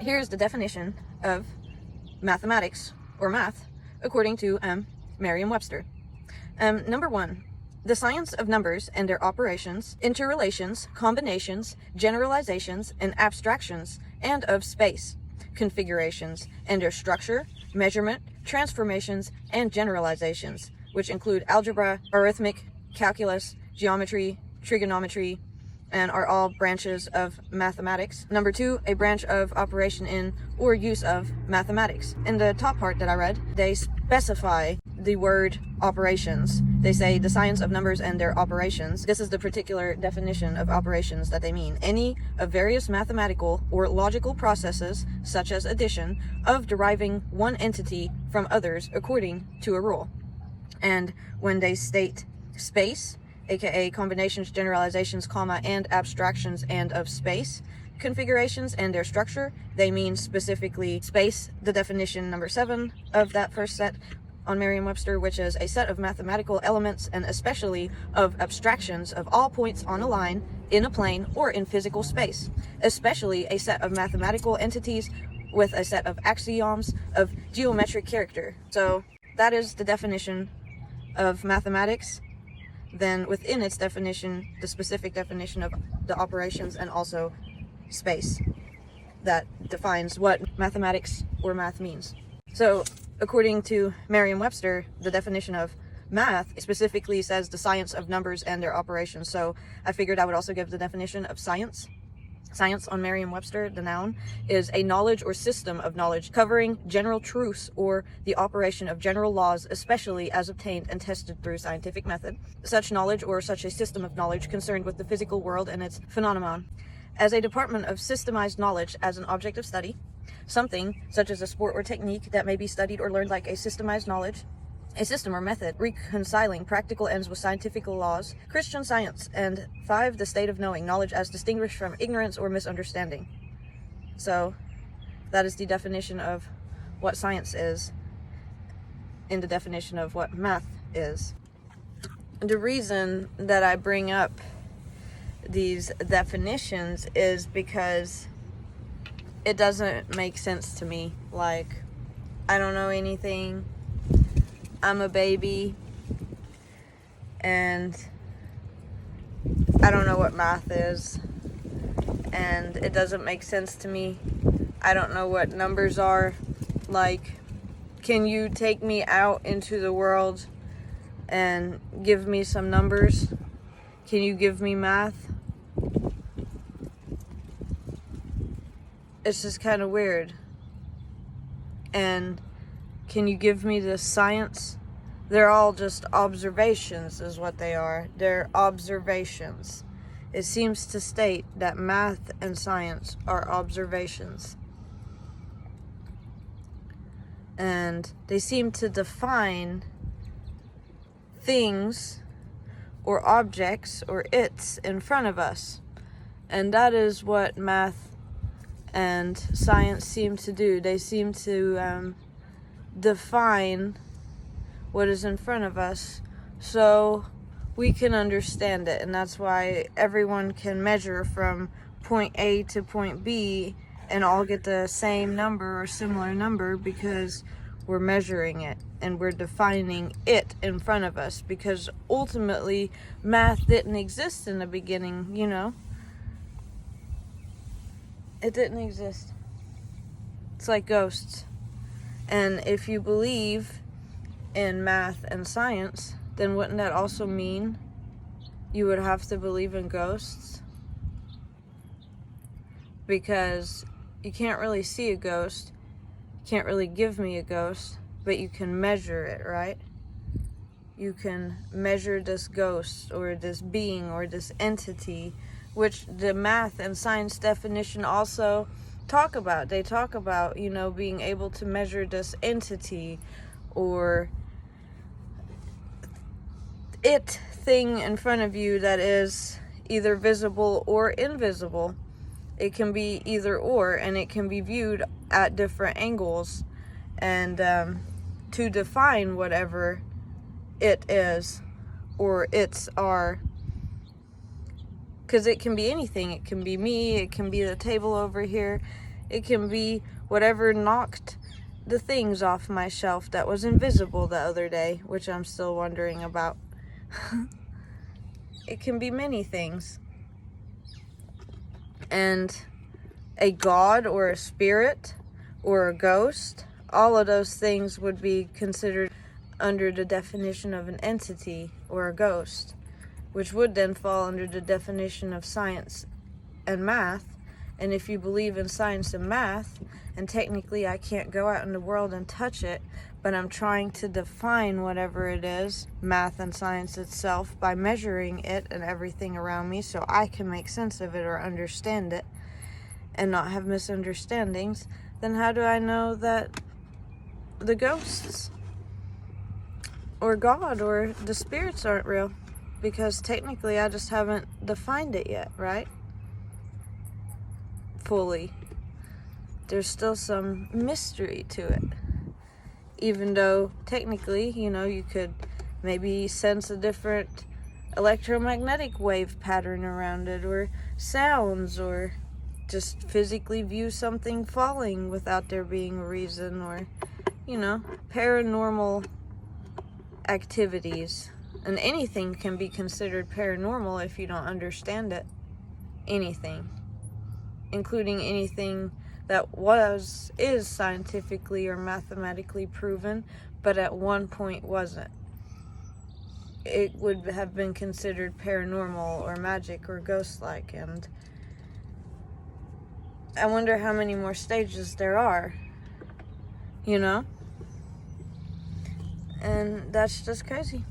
here's the definition of mathematics, or math, according to Merriam-Webster. Number 1, the science of numbers and their operations, interrelations, combinations, generalizations, and abstractions, and of space, configurations, and their structure, measurement, transformations, and generalizations, which include algebra, arithmetic, calculus, geometry, trigonometry, and are all branches of mathematics. Number 2, a branch of operation in or use of mathematics. In the top part that I read, they specify the word operations. They say the science of numbers and their operations. This is the particular definition of operations that they mean. Any of various mathematical or logical processes, such as addition, of deriving one entity from others according to a rule. And when they state space, aka combinations, generalizations, comma, and abstractions and of space, configurations, and their structure, they mean specifically space, the definition number 7 of that first set on Merriam-Webster, which is a set of mathematical elements and especially of abstractions of all points on a line, in a plane, or in physical space, especially a set of mathematical entities with a set of axioms of geometric character. So that is the definition of mathematics. Then within its definition, the specific definition of the operations and also space that defines what mathematics or math means. So according to Merriam-Webster, the definition of math specifically says the science of numbers and their operations. So I figured I would also give the definition of science. Science on Merriam-Webster, the noun, is a knowledge or system of knowledge covering general truths or the operation of general laws, especially as obtained and tested through scientific method. Such knowledge or such a system of knowledge concerned with the physical world and its phenomenon. As a department of systemized knowledge as an object of study, something such as a sport or technique that may be studied or learned like a systemized knowledge, a system or method reconciling practical ends with scientific laws, Christian Science, and 5, the state of knowing, knowledge as distinguished from ignorance or misunderstanding. So that is the definition of what science is in the definition of what math is. The reason that I bring up these definitions is because it doesn't make sense to me. Like, I don't know anything. I'm a baby, and I don't know what math is, and it doesn't make sense to me. I don't know what numbers are. Like, can you take me out into the world and give me some numbers? Can you give me math? It's just kind of weird. And can you give me the science? They're all just observations is what they are. They're observations. It seems to state that math and science are observations. And they seem to define things or objects or its in front of us. And that is what math and science seem to do. They seem to define what is in front of us so we can understand it, and that's why everyone can measure from point A to point B and all get the same number or similar number because we're measuring it and we're defining it in front of us, because ultimately math didn't exist in the beginning, you know. It didn't exist. It's like ghosts. And if you believe in math and science, then wouldn't that also mean you would have to believe in ghosts? Because you can't really see a ghost, you can't really give me a ghost, but you can measure it, right? You can measure this ghost or this being or this entity, which the math and science definition also talk about. They talk about, you know, being able to measure this entity or it thing in front of you that is either visible or invisible. It can be either or, and it can be viewed at different angles. And to define whatever it is or its are, because it can be anything. It can be me, it can be the table over here, It can be whatever knocked the things off my shelf that was invisible the other day, which I'm still wondering about. It can be many things. And a god or a spirit or a ghost, all of those things would be considered under the definition of an entity or a ghost, which would then fall under the definition of science and math. And if you believe in science and math, and technically I can't go out in the world and touch it, but I'm trying to define whatever it is, math and science itself, by measuring it and everything around me so I can make sense of it or understand it and not have misunderstandings, then how do I know that the ghosts or God or the spirits aren't real? Because technically I just haven't defined it yet, right? Fully. There's still some mystery to it. Even though technically, you could maybe sense a different electromagnetic wave pattern around it, or sounds, or just physically view something falling without there being a reason, or, paranormal activities. And anything can be considered paranormal if you don't understand it. Anything. Including anything that is scientifically or mathematically proven, but at one point wasn't. It would have been considered paranormal or magic or ghost-like, and I wonder how many more stages there are, And that's just crazy.